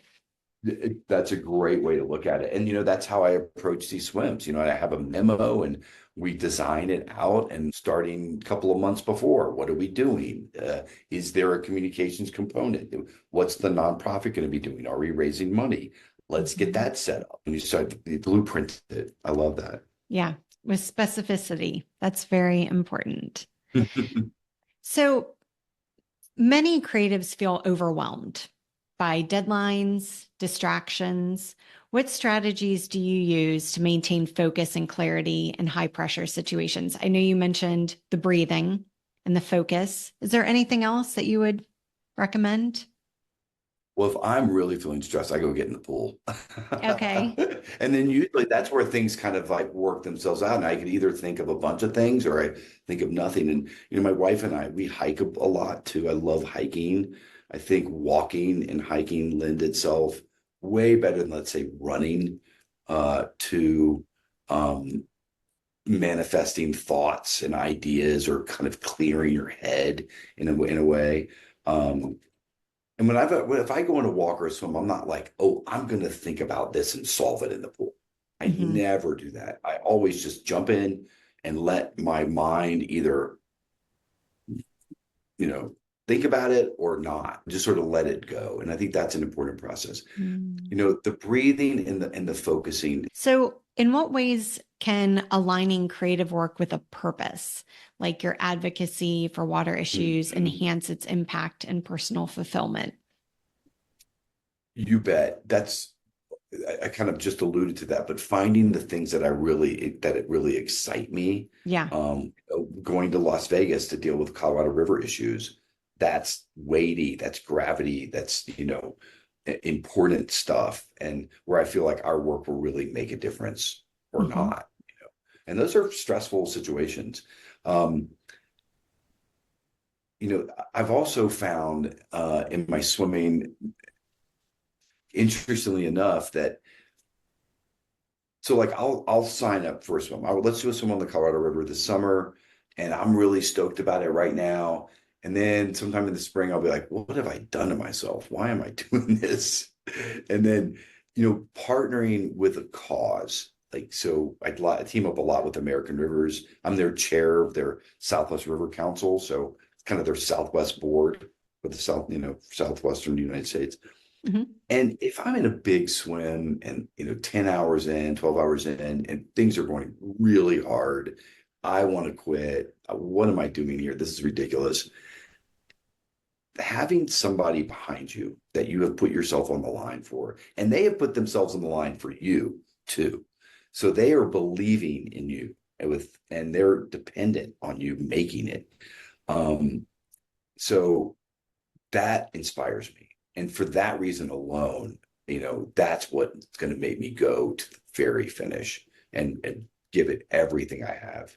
that's a great way to look at it. And that's how I approach these swims. I have a memo and we design it out, and starting a couple of months before, what are we doing? Is there a communications component? What's the nonprofit going to be doing? Are we raising money? Let's get Mhm. that set up. And you start the blueprint it. I love that. Yeah. With specificity. That's very important. So many creatives feel overwhelmed by deadlines, distractions. What strategies do you use to maintain focus and clarity in high pressure situations? I know you mentioned the breathing and the focus. Is there anything else that you would recommend? Well, if I'm really feeling stressed, I go get in the pool. Okay. And then usually that's where things kind of like work themselves out. And I can either think of a bunch of things or I think of nothing. And, my wife and I, we hike a lot too. I love hiking. I think walking and hiking lend itself way better than, let's say, running to um, manifesting thoughts and ideas, or kind of clearing your head in a way. And if I go on a walk or a swim, I'm not like, oh, I'm going to think about this and solve it in the pool. I Hmm. never do that. I always just jump in and let my mind either, you know, think about it or not, just sort of let it go. And I think that's an important process. Mm. The breathing and the focusing. So, in what ways can aligning creative work with a purpose, like your advocacy for water issues, Mhm. enhance its impact and personal fulfillment? You bet. I kind of just alluded to that, but finding the things that it really excite me. Yeah. Going to Las Vegas to deal with Colorado River issues, that's weighty, that's gravity, that's, important stuff, and where I feel like our work will really make a difference or Hmm. not. And those are stressful situations. Um, I've also found in my swimming, interestingly enough, that so like I'll sign up for a swim. Let's do a swim on the Colorado River this summer, and I'm really stoked about it right now. And then sometime in the spring, I'll be like, what have I done to myself? Why am I doing this? And then, partnering with a cause. Like, so I team up a lot with American Rivers. I'm their chair of their Southwest River Council. So it's kind of their Southwest board for the Southwestern United States. Hmm. And if I'm in a big swim and, 10 hours in, 12 hours in, and things are going really hard, I want to quit. What am I doing here? This is ridiculous. Having somebody behind you that you have put yourself on the line for, and they have put themselves on the line for you too. So they are believing in you and they're dependent on you making it. Um, so that inspires me. And for that reason alone, that's what's going to make me go to the very finish and give it everything I have.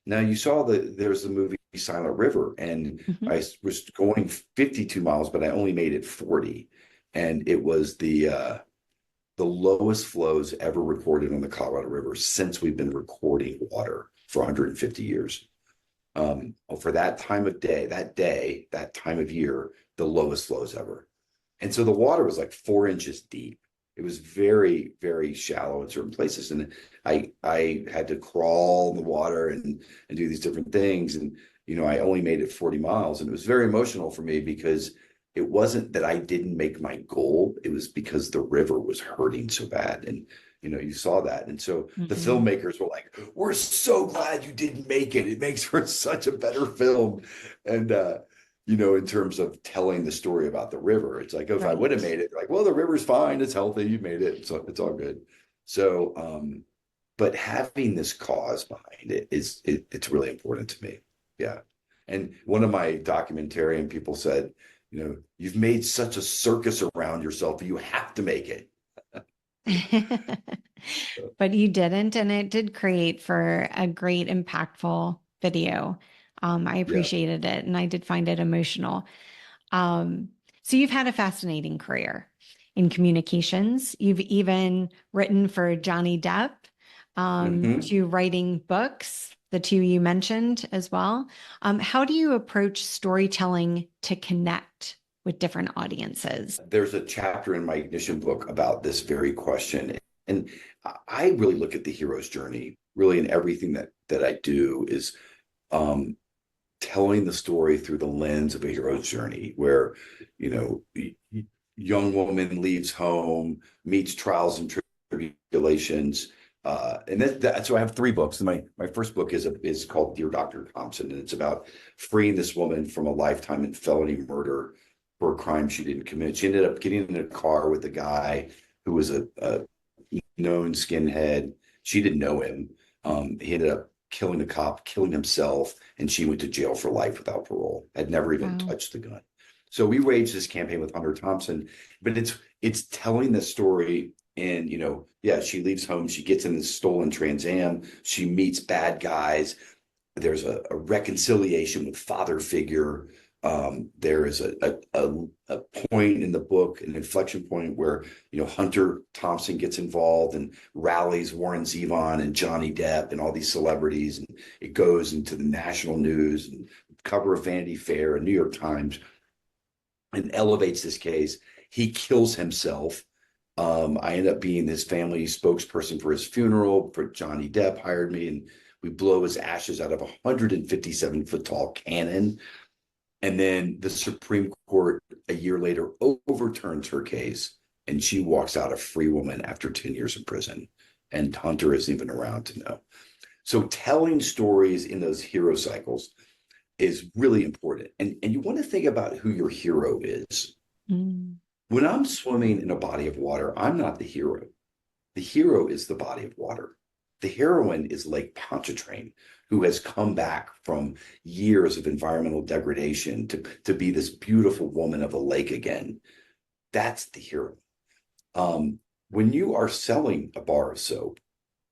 Now, you saw there's the movie Silent River, and Hmm. I was going 52 miles, but I only made it 40. And it was the lowest flows ever recorded on the Colorado River since we've been recording water for 150 years. For that time of day, that time of year, the lowest flows ever. And so the water was like 4 inches deep. It was very, very shallow in certain places. And I had to crawl in the water and do these different things. And, I only made it 40 miles. And it was very emotional for me because it wasn't that I didn't make my goal. It was because the river was hurting so bad. And, you saw that. And so the Hmm. filmmakers were like, we're so glad you didn't make it. It makes for such a better film. And, in terms of telling the story about the river. It's like, oh, if I would have Right. made it, like, well, the river's fine, it's healthy, you made it, so it's all good. So, but having this cause behind it's really important to me. Yeah. And one of my documentarian people said, you've made such a circus around yourself, you have to make it. But you didn't, and it did create for a great, impactful video. I Yeah. appreciated it, and I did find it emotional. Um, so you've had a fascinating career in communications. You've even written for Johnny Depp, Hmm. to writing books, the two you mentioned as well. How do you approach storytelling to connect with different audiences? There's a chapter in my Ignition book about this very question. And I really look at the hero's journey, really, in everything that I do is um, telling the story through the lens of a hero's journey, where, you know, young woman leaves home, meets trials and tribulations. And so I have 3 books. And my first book is called Dear Dr. Thompson, and it's about freeing this woman from a lifetime in felony murder for a crime she didn't commit. She ended up getting in a car with a guy who was a known skinhead. She didn't know him. He ended up killing the cop, killing himself, and she went to jail for life without parole. Had never even Wow. touched the gun. So we waged this campaign with Hunter Thompson, but it's telling the story. And yeah, she leaves home, she gets in this stolen Trans Am, she meets bad guys. There's a reconciliation with father figure. There is a point in the book, an inflection point where Hunter Thompson gets involved and rallies Warren Zevon and Johnny Depp and all these celebrities, and it goes into the national news and cover of Vanity Fair and New York Times, and elevates this case. He kills himself. I end up being his family spokesperson for his funeral. For Johnny Depp hired me, and We blow his ashes out of a 157-foot tall cannon. And then the Supreme Court a year later overturns her case, and she walks out a free woman after 10 years in prison. And Hunter isn't even around to know. So telling stories in those hero cycles is really important. And you want to think about who your hero is. Mm. When I'm swimming in a body of water, I'm not the hero. The hero is the body of water. The heroine is Lake Pontchartrain, who has come back from years of environmental degradation to be this beautiful woman of a lake again. That's the hero. When you are selling a bar of soap,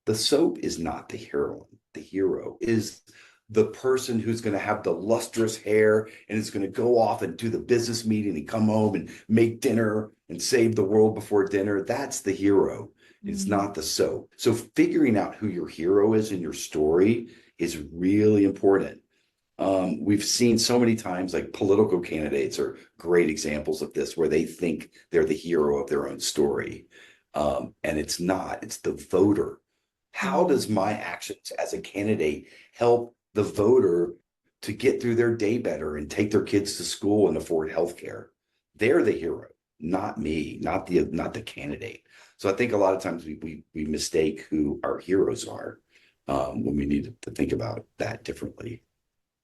the soap is not the heroine. The hero is the person who's going to have the lustrous hair and is going to go off and do the business meeting and come home and make dinner and save the world before dinner. That's the hero. It's not the soap. So figuring out who your hero is in your story is really important. We've seen so many times, like political candidates are great examples of this, where they think they're the hero of their own story. And it's not, it's the voter. How does my actions as a candidate help the voter to get through their day better and take their kids to school and afford health care? They're the hero, not me, not the candidate. So I think a lot of times we mistake who our heroes are, when we need to think about that differently.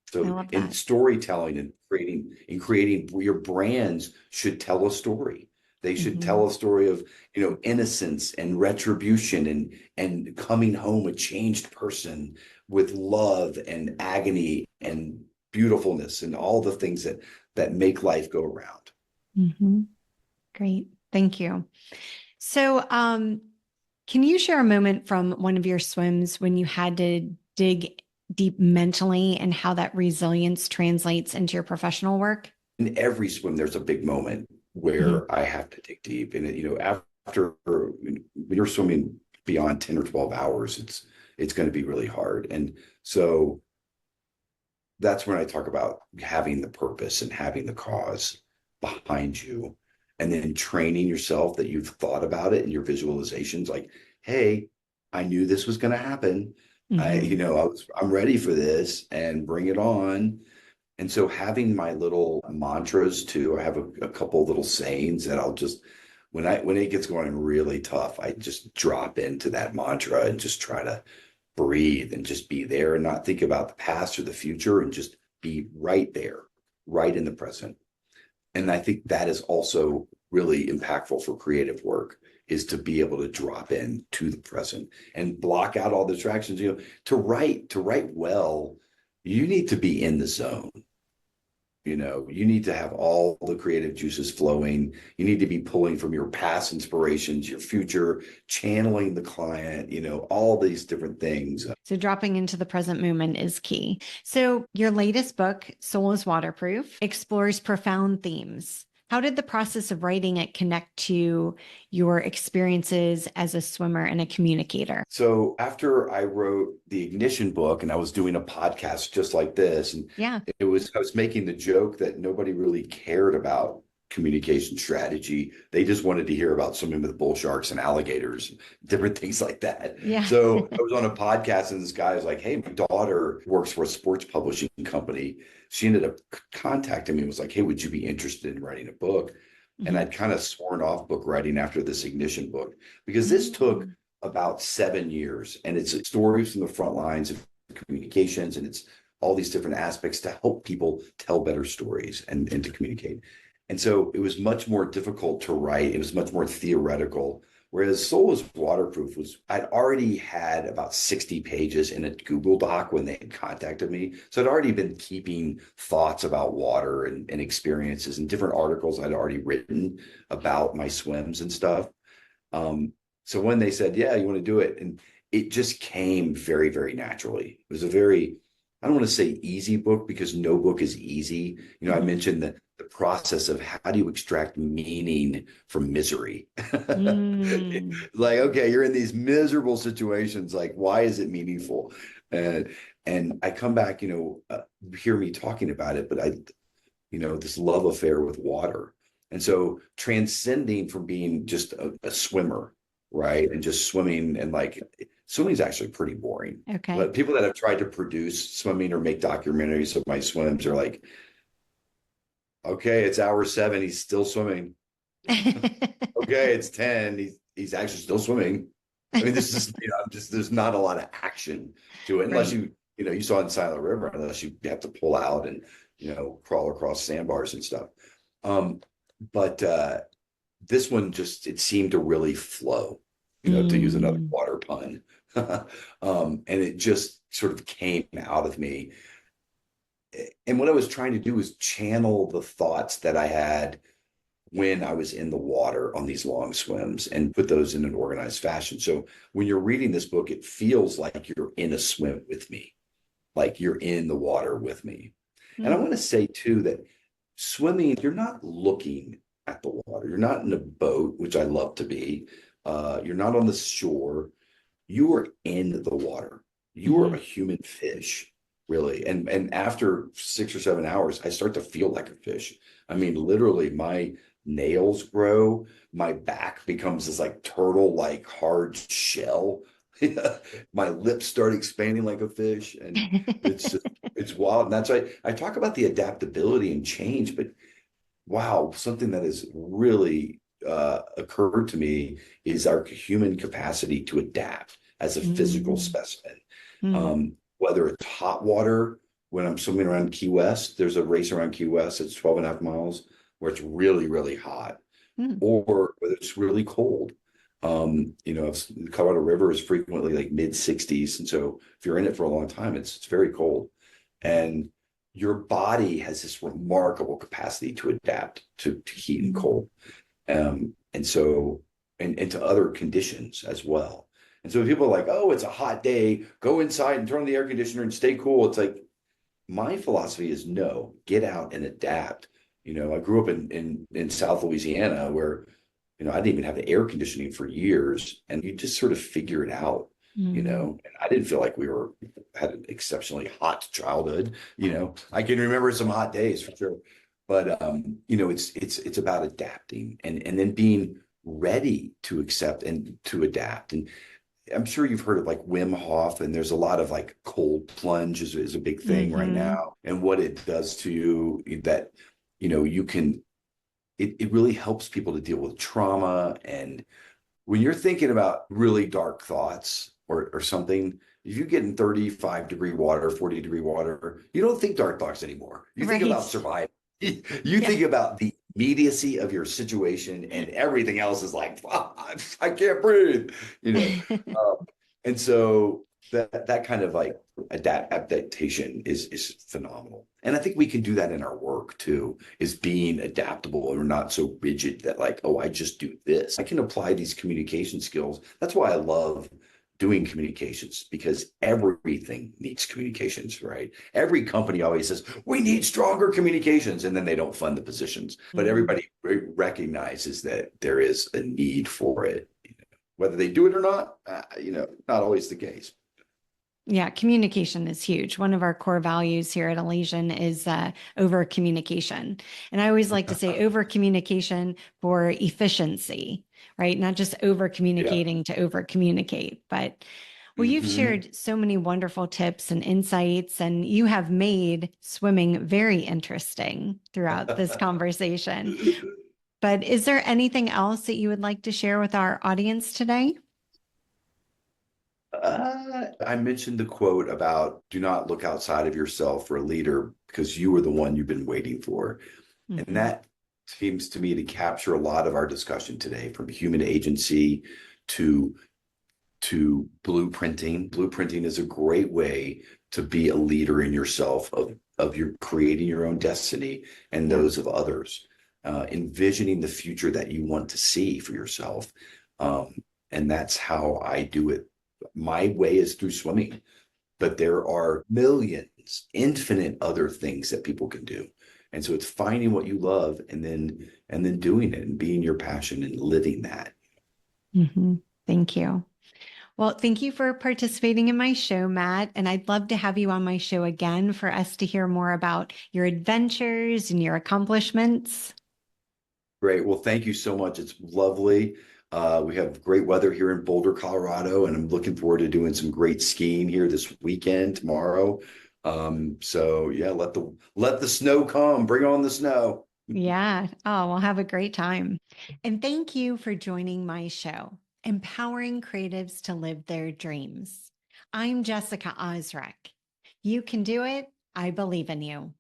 I So love in that. storytelling and creating your brands should tell a story. They should tell a story of, innocence and retribution and coming home a changed person with love and agony and beautifulness and all the things that make life go around. Mm-hmm. Great. Thank you. So, can you share a moment from one of your swims when you had to dig deep mentally and how that resilience translates into your professional work? In every swim, there's a big moment Mhm. where I have to dig deep. And after when you're swimming beyond 10 or 12 hours, it's going to be really hard. And so that's when I talk about having the purpose and having the cause behind you, and then training yourself that you've thought about it in your visualizations, like, hey, I knew this was going to happen. Mhm. I'm ready for this, and bring it on. And so having my little mantras too, I have a couple of little sayings that I'll just, when it gets going really tough, I just drop into that mantra and just try to breathe and just be there and not think about the past or the future, and just be right there, right in the present. And I think that is also really impactful for creative work, is to be able to drop in to the present and block out all the distractions. To write well, you need to be in the zone. You need to have all the creative juices flowing. You need to be pulling from your past inspirations, your future, channeling the client, all these different things. So, dropping into the present moment is key. So, your latest book, Soul is Waterproof, explores profound themes. How did the process of writing it connect to your experiences as a swimmer and a communicator? So after I wrote the Ignition book, and I was doing a podcast just like this, and Yeah. I was making the joke that nobody really cared about communication strategy. They just wanted to hear about swimming with bull sharks and alligators, different things like that. Yeah. So I was on a podcast, and this guy was like, hey, my daughter works for a sports publishing company. She ended up contacting me and was like, hey, would you be interested in writing a book? And Mhm. I'd kind of sworn off book writing after this Ignition book, because this took about 7 years, and it's stories from the front lines of communications, and it's all these different aspects to help people tell better stories and to communicate. And so it was much more difficult to write. It was much more theoretical. Whereas Soul is Waterproof I'd already had about 60 pages in a Google Doc when they had contacted me. So I'd already been keeping thoughts about water and experiences, and different articles I'd already written about my swims and stuff. So when they said, yeah, you want to do it, and it just came very, very naturally. It was a very, I don't want to say easy book, because no book is easy. I Mhm. mentioned the process of how do you extract meaning from misery? Mm. Like, okay, you're in these miserable situations. Like, why is it meaningful? And and I come back, hear me talking about it, but this love affair with water. And so transcending from being just a swimmer, right? And just swimming and like Swimming is actually pretty boring. Okay. But people that have tried to produce swimming or make documentaries of my swims are like, okay, it's hour 7, he's still swimming. Okay, it's 10, he's actually still swimming. I mean, this is, just there's not a lot of action to it unless Right. you saw in Silent River, unless you have to pull out and, crawl across sandbars and stuff. Um, but this one just, it seemed to really flow, to use another Mm. water pun. And it just sort of came out of me. And what I was trying to do was channel the thoughts that I had when I was in the water on these long swims and put those in an organized fashion. So when you're reading this book, it feels like you're in a swim with me, like you're in the water with me. And I Mm. want to say too that swimming, you're not looking at the water. You're not in a boat, which I love to be. You're not on the shore. You are in the water. You are Mhm. a human fish, really. And after 6 or 7 hours, I start to feel like a fish. I mean, literally, my nails grow, my back becomes this like turtle-like hard shell. My lips start expanding like a fish, and it's wild. And that's why I talk about the adaptability and change, but wow, something that has really occurred to me is our human capacity to adapt as a physical Mm. specimen. Mm. Whether it's hot water, when I'm swimming around Key West, there's a race around Key West, it's 12 and a half miles, where it's really, really hot, Mm. or whether it's really cold. The Colorado River is frequently like mid 60s. And so if you're in it for a long time, it's very cold. And your body has this remarkable capacity to adapt to heat and Mm. cold. And so, and to other conditions as well. And so people are like, oh, it's a hot day, go inside and turn on the air conditioner and stay cool. It's like, my philosophy is no, get out and adapt. I grew up in South Louisiana where, I didn't even have the air conditioning for years, and you just sort of figure it out, Mm. and I didn't feel like we had an exceptionally hot childhood. I can remember some hot days for sure, but it's about adapting and then being ready to accept and to adapt. And I'm sure you've heard of like Wim Hof, and there's a lot of like cold plunge is a big thing right Mhm. now, and what it does to you that you can it really helps people to deal with trauma. And when you're thinking about really dark thoughts or something, if you get in 35-degree water, 40-degree water, you don't think dark thoughts anymore. You think about Right. survival. You Yeah. think about the immediacy of your situation, and everything else is like, I can't breathe, you know. And so that kind of like adaptation is phenomenal. And I think we can do that in our work too, is being adaptable and we're not so rigid that like, oh, I just do this. I can apply these communication skills. That's why I love doing communications, because everything needs communications, right? Every company always says, we need stronger communications, and then they don't fund the positions. But Mhm. everybody recognizes that there is a need for it. Whether they do it or not, not always the case. Yeah, communication is huge. One of our core values here at Elysian is over communication. And I always like to say over communication for efficiency, right? Not just over Yeah. communicating to over communicate. But well, you've Hmm. shared so many wonderful tips and insights, and you have made swimming very interesting throughout this conversation. But is there anything else that you would like to share with our audience today? I mentioned the quote about do not look outside of yourself for a leader because you are the one you've been waiting for. And Hmm. that seems to me to capture a lot of our discussion today, from human agency to blueprinting. Blueprinting is a great way to be a leader in yourself, of your creating your own destiny and Yeah. those of others, envisioning the future that you want to see for yourself. And that's how I do it. My way is through swimming, but there are millions, infinite other things that people can do. And so it's finding what you love and then doing it and being your passion and living that. Hmm. Thank you. Well, thank you for participating in my show, Matt. And I'd love to have you on my show again for us to hear more about your adventures and your accomplishments. Great. Well, thank you so much. It's lovely. We have great weather here in Boulder, Colorado, and I'm looking forward to doing some great skiing here this weekend, tomorrow. So yeah, let the snow come. Bring on the snow. Yeah. Oh, we'll have a great time. And thank you for joining my show, Empowering Creatives to Live Their Dreams. I'm Jessica Osrek. You can do it. I believe in you.